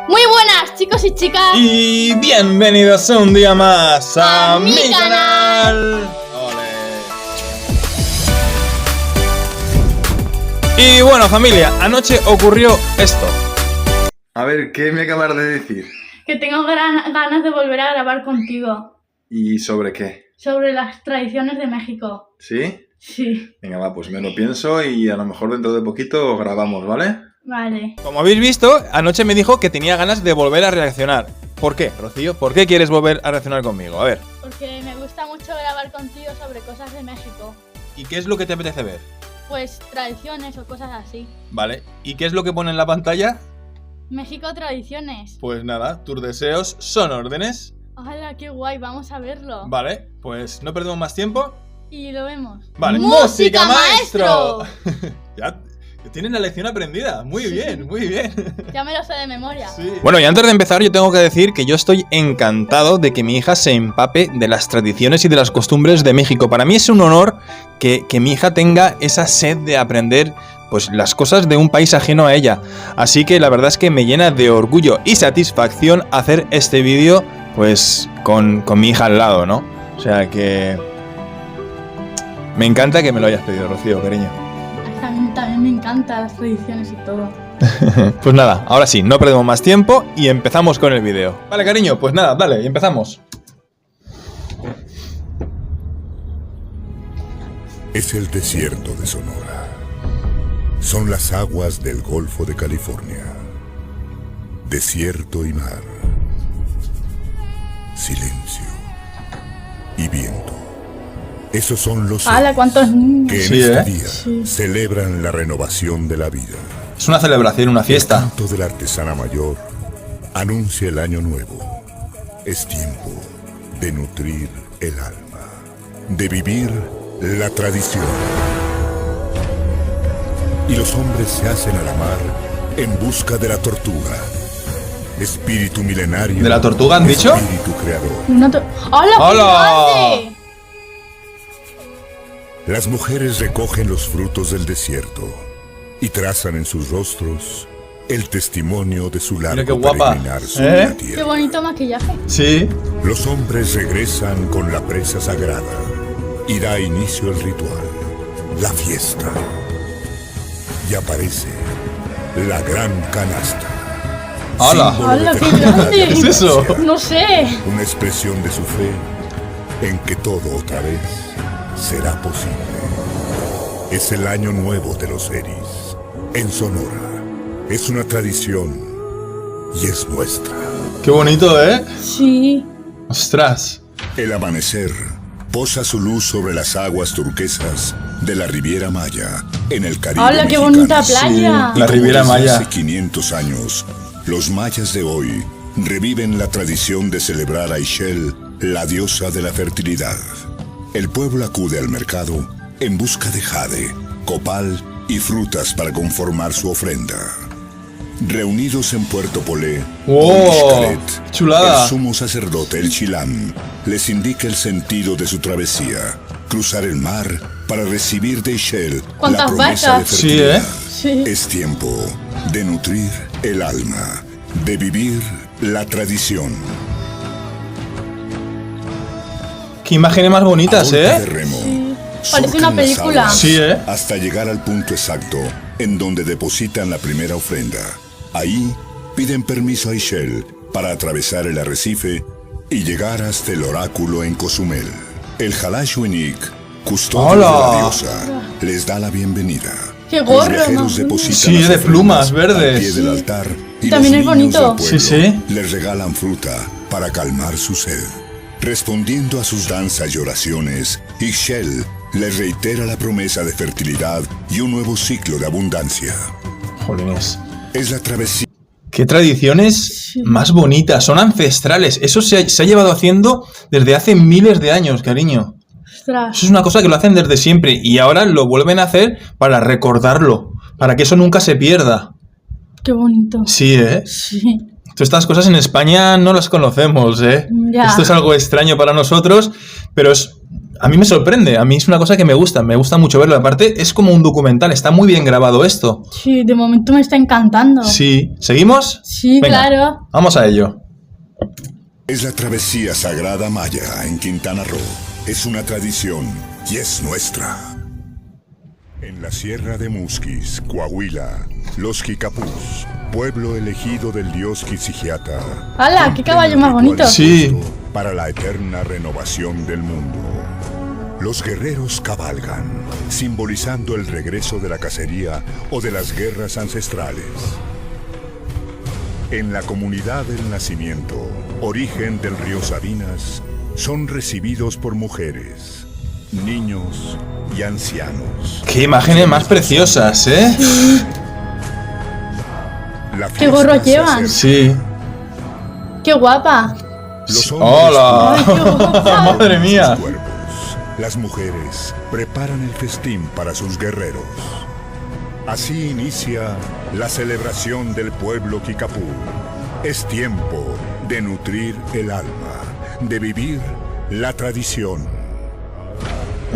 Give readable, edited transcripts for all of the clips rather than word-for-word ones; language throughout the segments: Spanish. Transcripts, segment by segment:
Muy buenas, chicos y chicas. Y bienvenidos un día más a mi canal. Y bueno, familia, anoche ocurrió esto. A ver, ¿qué me acabas de decir? Que tengo ganas de volver a grabar contigo. ¿Y sobre qué? Sobre las tradiciones de México. ¿Sí? Sí. Venga, va, pues me lo pienso y a lo mejor dentro de poquito grabamos, ¿vale? Vale. Como habéis visto, anoche me dijo que tenía ganas de volver a reaccionar. ¿Por qué, Rocío? ¿Por qué quieres volver a reaccionar conmigo? A ver. Porque me gusta mucho grabar contigo sobre cosas de México. ¿Y qué es lo que te apetece ver? Pues tradiciones o cosas así. Vale. ¿Y qué es lo que pone en la pantalla? México tradiciones. Pues nada, tus deseos son órdenes. Ojalá, qué guay, vamos a verlo. Vale, pues no perdemos más tiempo. Y lo vemos. Vale. ¡Música, maestro! Ya tienen la lección aprendida. Muy bien, muy bien. Ya me lo sé de memoria. Sí. Bueno, y antes de empezar yo tengo que decir que yo estoy encantado de que mi hija se empape de las tradiciones y de las costumbres de México. Para mí es un honor que mi hija tenga esa sed de aprender pues las cosas de un país ajeno a ella. Así que la verdad es que me llena de orgullo y satisfacción hacer este vídeo pues con mi hija al lado, ¿no? O sea que me encanta que me lo hayas pedido, Rocío, cariño. También me encantan las tradiciones y todo. Pues nada, ahora sí, no perdemos más tiempo y empezamos con el vídeo. Vale, cariño, pues nada, dale, y empezamos. Es el desierto de Sonora. Son las aguas del Golfo de California. Desierto y mar. Silencio y viento. Esos son los ¡Hala, cuántos niños! que en Sí, este día celebran la renovación de la vida. Es una celebración, una El fiesta. canto de la artesana mayor anuncia el año nuevo. Es tiempo de nutrir el alma, de vivir la tradición. Y los hombres se hacen a la mar en busca de la tortuga. Espíritu milenario. ¿De la tortuga han dicho? Espíritu creador. ¡Hola, qué ¡Hola! grande! Las mujeres recogen los frutos del desierto y trazan en sus rostros el testimonio de su Mira qué largo guapa. peregrinar sobre la ¡Qué tierra. bonito maquillaje! Sí. Los hombres regresan con la presa sagrada y da inicio el ritual, la fiesta. Y aparece la gran canasta. ¡Hala! símbolo de ¡Hola, qué fertilidad grande! y ¿Qué es eso? abundancia. No sé. Una expresión de su fe en que todo otra vez será posible. Es el año nuevo de los Eris. En Sonora. Es una tradición y es nuestra. ¡Qué bonito, ¿eh? Sí. ¡Ostras! El amanecer posa su luz sobre las aguas turquesas de la Riviera Maya en el Caribe ¡Hola, qué mexicano. bonita playa! Y La como Riviera desde Maya. Hace 500 años, los mayas de hoy reviven la tradición de celebrar a Ixchel, la diosa de la fertilidad. El pueblo acude al mercado en busca de jade, copal y frutas para conformar su ofrenda. Reunidos en Puerto Polé, ¡Oh! Xcaret, ¡Chulada! el sumo sacerdote, el Chilam, les indica el sentido de su travesía: cruzar el mar para recibir de Ixchel la ¿Cuántas promesa de vacas? Sí, ¿eh? fertilidad. Sí. Es tiempo de nutrir el alma, de vivir la tradición. ¡Qué imágenes más bonitas, A golpe de eh! remo, Parece surcan una las película. aguas Sí, ¿eh? hasta llegar al punto exacto en donde depositan la primera ofrenda. Ahí piden permiso a Ixchel para atravesar el arrecife y llegar hasta el oráculo en Cozumel. El Xalahuinic, custodio ¡Hola! de la diosa, les da la bienvenida. ¡Qué Los gorro! viajeros ¿no? depositan Sí, las de ofrendas plumas al verdes. pie del altar y También los es niños bonito. del pueblo Sí, sí. les regalan fruta para calmar su sed. Respondiendo a sus danzas y oraciones, Ixchel les reitera la promesa de fertilidad y un nuevo ciclo de abundancia. Jolines. Es la travesía ¡Qué tradiciones más bonitas! Son ancestrales. Eso se ha llevado haciendo desde hace miles de años, cariño. ¡Ostras! Eso es una cosa que lo hacen desde siempre y ahora lo vuelven a hacer para recordarlo, para que eso nunca se pierda. ¡Qué bonito! Sí, ¿eh? Sí. Todas estas cosas en España no las conocemos, ¿eh? Ya. Esto es algo extraño para nosotros, pero es a mí me sorprende, a mí es una cosa que me gusta mucho verlo. Aparte, es como un documental, está muy bien grabado esto. Sí, de momento me está encantando. Sí, ¿seguimos? Sí, Venga, claro. vamos a ello. Es la travesía sagrada maya en Quintana Roo. Es una tradición y es nuestra. En la Sierra de Musquis, Coahuila, los Jicapús, pueblo elegido del dios Quisijiata. ¡Hala! ¡Qué caballo más bonito! Sí. Para la eterna renovación del mundo. Los guerreros cabalgan, simbolizando el regreso de la cacería o de las guerras ancestrales. En la comunidad del nacimiento, origen del río Sabinas, son recibidos por mujeres, niños y ancianos. Qué imágenes más preciosas, ¿eh? La ¿Qué gorro fiesta se llevan? acerca. Sí. ¡Qué guapa! Los hombres ¡Hola! Ay, qué guapa. ¡Madre mía! sus cuerpos. Las mujeres preparan el festín para sus guerreros. Así inicia la celebración del pueblo Kikapú. Es tiempo de nutrir el alma, de vivir la tradición.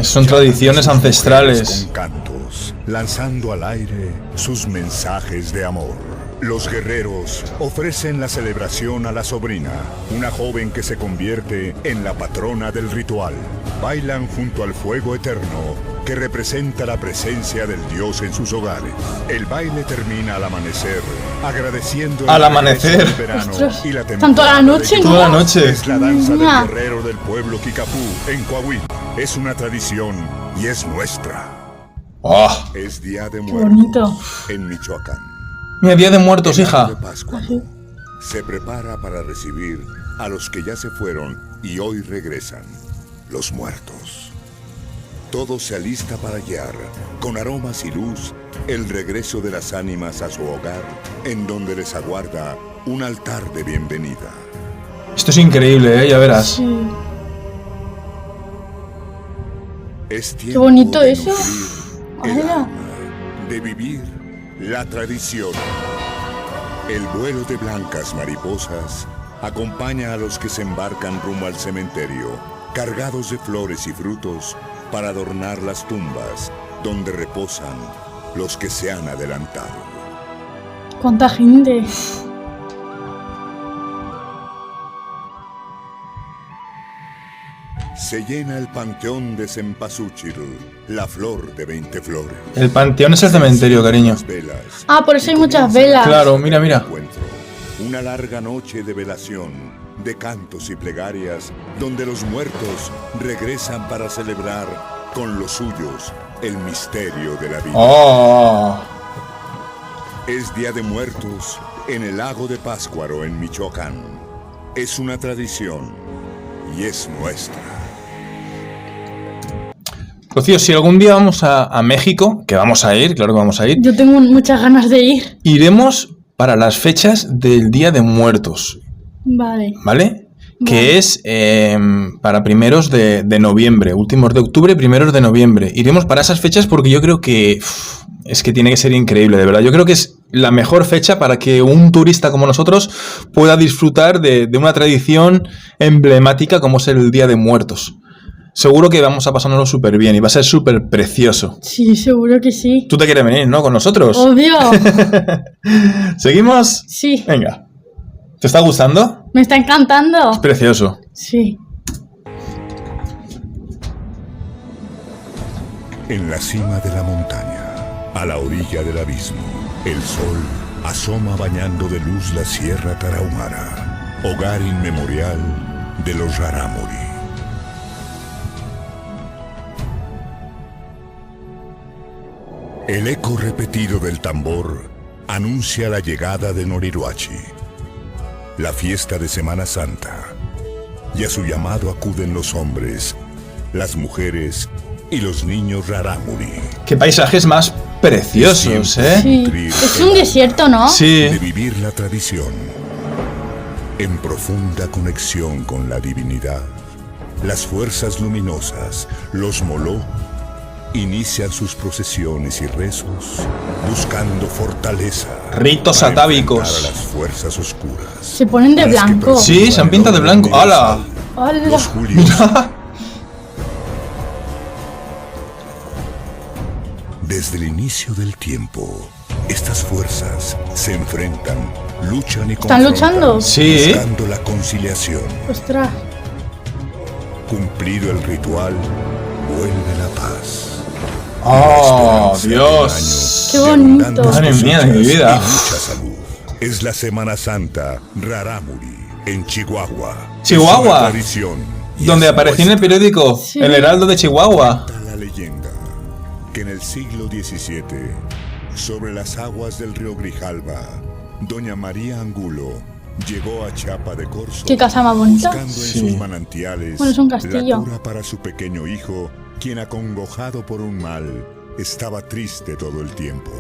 Son tradiciones ancestrales. Con cantos, lanzando al aire sus mensajes de amor. Los guerreros ofrecen la celebración a la sobrina, una joven que se convierte en la patrona del ritual. Bailan junto al fuego eterno que representa la presencia del dios en sus hogares. El baile termina al amanecer, agradeciendo el Al regreso amanecer. del verano Ostras, y la están toda la noche, de ¿no? Toda la noche. Es la danza del Mira. guerrero del pueblo Kikapú en Coahuila. Es una tradición y es nuestra. ¡Oh! Es Día de ¡Qué Muertos bonito! en Michoacán. Mira, Día de Muertos, El año hija. de Pascua se prepara para recibir a los que ya se fueron y hoy regresan, los muertos. Todo se alista para guiar, con aromas y luz, el regreso de las ánimas a su hogar, en donde les aguarda un altar de bienvenida. Esto es increíble, ¿eh? Ya verás. Sí. Es tiempo bonito de eso. nutrir el Hala. alma, de vivir la tradición. El vuelo de blancas mariposas acompaña a los que se embarcan rumbo al cementerio, cargados de flores y frutos para adornar las tumbas donde reposan los que se han adelantado. ¡Cuánta gente! Se llena el panteón de Cempasúchil, la flor de 20 flores. El panteón es el cementerio, cariño. Las velas. Ah, por eso hay Y muchas comienza velas. Claro, mira, mira. encuentro. Una larga noche de velación, de cantos y plegarias, donde los muertos regresan para celebrar con los suyos el misterio de la vida. ¡Oh! Es Día de Muertos en el lago de Pátzcuaro, en Michoacán. Es una tradición y es nuestra. Rocío, si algún día vamos a México, que vamos a ir, claro que vamos a ir, Yo tengo muchas ganas de ir. iremos para las fechas del Día de Muertos, Vale. ¿vale? Que es para primeros de noviembre, últimos de octubre, primeros de noviembre. Iremos para esas fechas porque yo creo que es que tiene que ser increíble, de verdad. Yo creo que es la mejor fecha para que un turista como nosotros pueda disfrutar de una tradición emblemática como es el Día de Muertos. Seguro que vamos a pasárnoslo súper bien y va a ser súper precioso. Sí, seguro que sí. Tú te quieres venir, ¿no? Con nosotros. Obvio. ¿Seguimos? Sí. Venga. ¿Te está gustando? Me está encantando. Es precioso. Sí. En la cima de la montaña, a la orilla del abismo, el sol asoma bañando de luz la Sierra Tarahumara, hogar inmemorial de los Rarámuri. El eco repetido del tambor anuncia la llegada de Noriruachi, la fiesta de Semana Santa, y a su llamado acuden los hombres, las mujeres y los niños Rarámuri. Qué paisajes más preciosos, ¿eh? Sí. Es un desierto, ¿no? Sí. De vivir la tradición, en profunda conexión con la divinidad, las fuerzas luminosas, los Moló, inician sus procesiones y rezos, buscando fortaleza. Ritos para atávicos. enfrentar a las fuerzas oscuras. Se ponen de Las que blanco. persiguen Sí, se han pintado de blanco. ¡Hala! ¡Hala! Los julios Desde el inicio del tiempo, estas fuerzas se enfrentan, luchan y ¿Están luchando? Sí. buscando la conciliación. Ostras. Cumplido el ritual, vuelve la paz. ¡Oh, La esperanza Dios! Qué de bonito. abundantes Madre mía de mi cosechas vida. y mucha salud. Es la Semana Santa Rarámuri en Chihuahua. Chihuahua. Es una tradición y Donde es aparecía en el nuestra. periódico, Sí. El Heraldo de Chihuahua. Cuenta la leyenda que en el siglo XVII, sobre las aguas del río Grijalva, doña María Angulo llegó a Chiapa de Corzo. Qué casa más bonita. Buscando Sí. en sus manantiales Bueno, es un castillo. la cura para su pequeño hijo, quien acongojado por un mal, estaba triste todo el tiempo.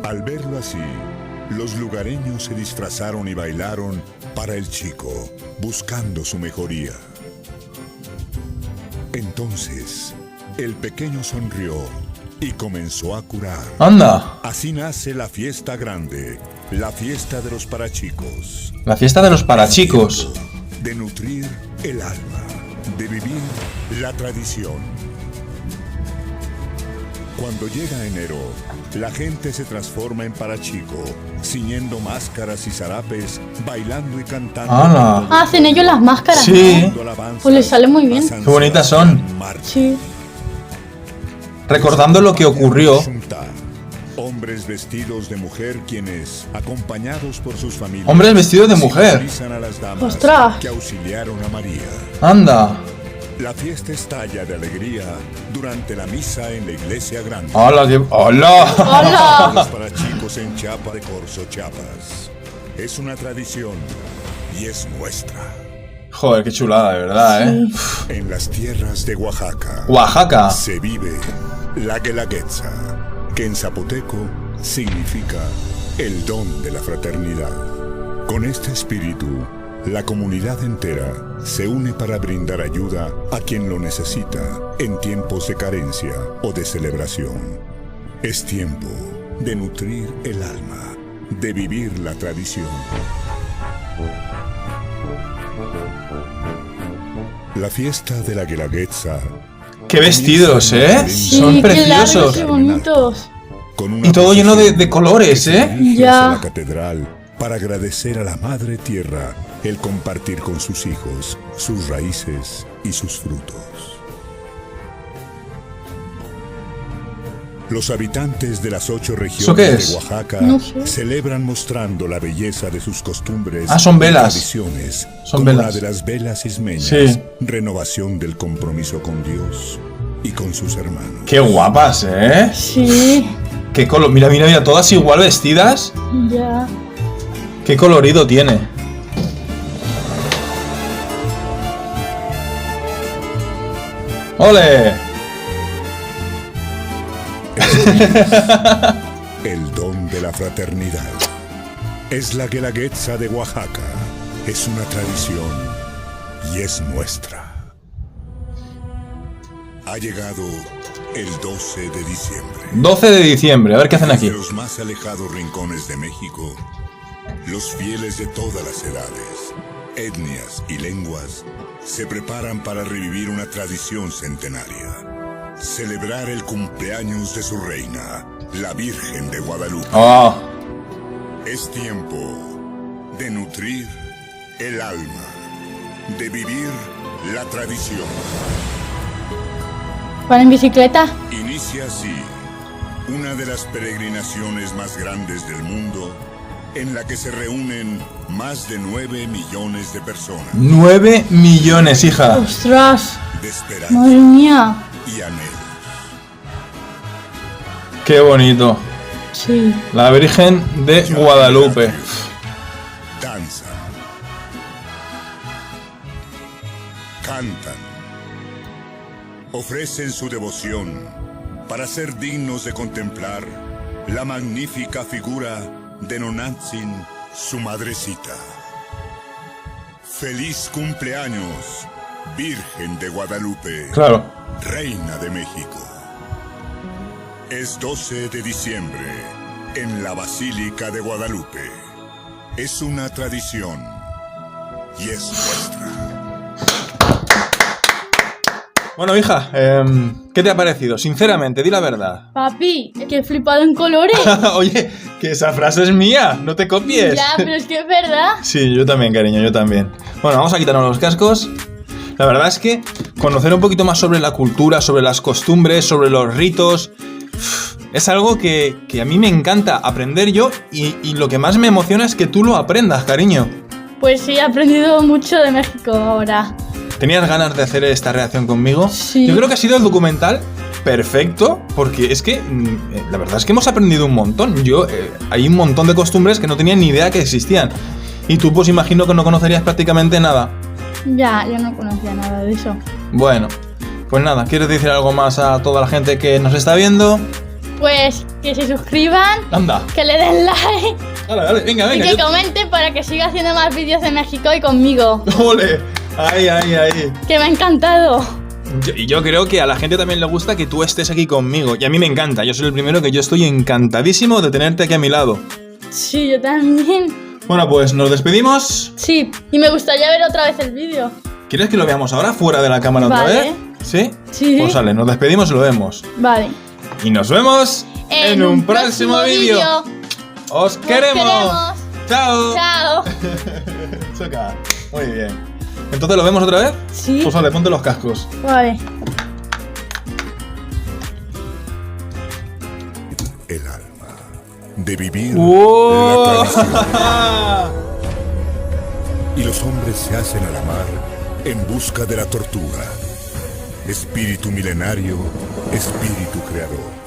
Al verlo así, los lugareños se disfrazaron y bailaron para el chico, buscando su mejoría. Entonces, el pequeño sonrió y comenzó a curar. ¡Anda! Así nace la fiesta grande, la fiesta de los parachicos. La fiesta de los parachicos. De nutrir el alma, de vivir la tradición. Cuando llega enero, la gente se transforma en parachico, ciñendo máscaras y zarapes, bailando y cantando. ¡Hala! Ah, hacen ellos las máscaras. Sí. ¿no? Pues les sale muy bien. Qué bonitas son. Sí. Recordando lo que ocurrió. Hombres vestidos de mujer quienes, acompañados por sus familias, Hombres vestidos de mujer. simbolizan a las damas ¡Ostras! que auxiliaron a María. ¡Anda! La fiesta estalla de alegría durante la misa en la iglesia grande. ¡Hala! ¡Hala! ¡Hola! Los parachicos en Chiapa de Corzo, Chiapas. Es una tradición y es nuestra. Joder, qué chulada, de verdad, ¿eh? En las tierras de Oaxaca Oaxaca. se vive la Guelaguetza, que en zapoteco significa el don de la fraternidad. Con este espíritu, la comunidad entera se une para brindar ayuda a quien lo necesita en tiempos de carencia o de celebración. Es tiempo de nutrir el alma, de vivir la tradición. La fiesta de la Guelaguetza. ¡Qué vestidos, eh! Sí, Son qué largos, preciosos. qué bonitos. Con una Y todo lleno de procesión colores, que se ¿eh? dirige Ya. hacia la catedral para agradecer a la Madre Tierra el compartir con sus hijos sus raíces y sus frutos. Los habitantes de las 8 qué regiones es? de Oaxaca No sé. celebran mostrando la belleza de sus costumbres Ah, son y velas. tradiciones, Son como velas. la de las velas ismeñas, Sí. renovación del compromiso con Dios y con sus hermanos. ¡Qué guapas, eh! Sí. ¡Qué color! Mira, mira, mira, todas igual vestidas. Ya. ¡Qué colorido tiene! ¡Ole! El don de la fraternidad. Es la Guelaguetza de Oaxaca. Es una tradición y es nuestra. Ha llegado el 12 de diciembre. 12 de diciembre, a ver qué hacen aquí. Desde los más alejados rincones de México, los fieles de todas las edades, etnias y lenguas se preparan para revivir una tradición centenaria. Celebrar el cumpleaños de su reina, la Virgen de Guadalupe. ¡Oh! Es tiempo de nutrir el alma, de vivir la tradición. ¿Van en bicicleta? Inicia así una de las peregrinaciones más grandes del mundo, en la que se reúnen más de 9 millones de personas 9 millones, hija. ¡Ostras! de esperanza ¡Madre mía! y anhelos. ¡Qué bonito! Sí. La Virgen de Guadalupe. Danzan, cantan, ofrecen su devoción para ser dignos de contemplar la magnífica figura de Nonatzin, su madrecita. Feliz cumpleaños, Virgen de Guadalupe, Claro. Reina de México. Es 12 de diciembre en la Basílica de Guadalupe. Es una tradición y es nuestra. Bueno, hija, ¿qué te ha parecido? Sinceramente, di la verdad. Papi, es que he flipado en colores. Oye, que esa frase es mía, no te copies. Ya, pero es que es verdad. Sí, yo también, cariño, yo también. Bueno, vamos a quitarnos los cascos. La verdad es que conocer un poquito más sobre la cultura, sobre las costumbres, sobre los ritos, es algo que a mí me encanta aprender yo y lo que más me emociona es que tú lo aprendas, cariño. Pues sí, he aprendido mucho de México ahora. ¿Tenías ganas de hacer esta reacción conmigo? Sí. Yo creo que ha sido el documental perfecto, porque es que la verdad es que hemos aprendido un montón. Hay un montón de costumbres que no tenía ni idea que existían. Y tú pues imagino que no conocerías prácticamente nada. Ya, yo no conocía nada de eso. Bueno, pues nada, ¿quieres decir algo más a toda la gente que nos está viendo? Pues que se suscriban, Anda, que le den like dale, venga, y que comenten para que siga haciendo más vídeos de México y conmigo. ¡Ole! Ahí. Que me ha encantado. Y yo creo que a la gente también le gusta que tú estés aquí conmigo. Y a mí me encanta, yo soy el primero que yo estoy encantadísimo de tenerte aquí a mi lado. Sí, yo también. Bueno, pues nos despedimos. Sí, y me gustaría ver otra vez el vídeo. ¿Quieres que lo veamos ahora, fuera de la cámara otra Vale. vez? ¿Sí? Sí. Pues sale, nos despedimos y lo vemos. Vale. Y nos vemos en un próximo vídeo. ¡Os queremos! ¡Chao! Chao. Choca. Muy bien. ¿Entonces lo vemos otra vez? Sí. Pues vale, ponte los cascos. Vale. El alma de vivir ¡Wow! la tradición. Y los hombres se hacen a la mar en busca de la tortuga. Espíritu milenario, espíritu creador.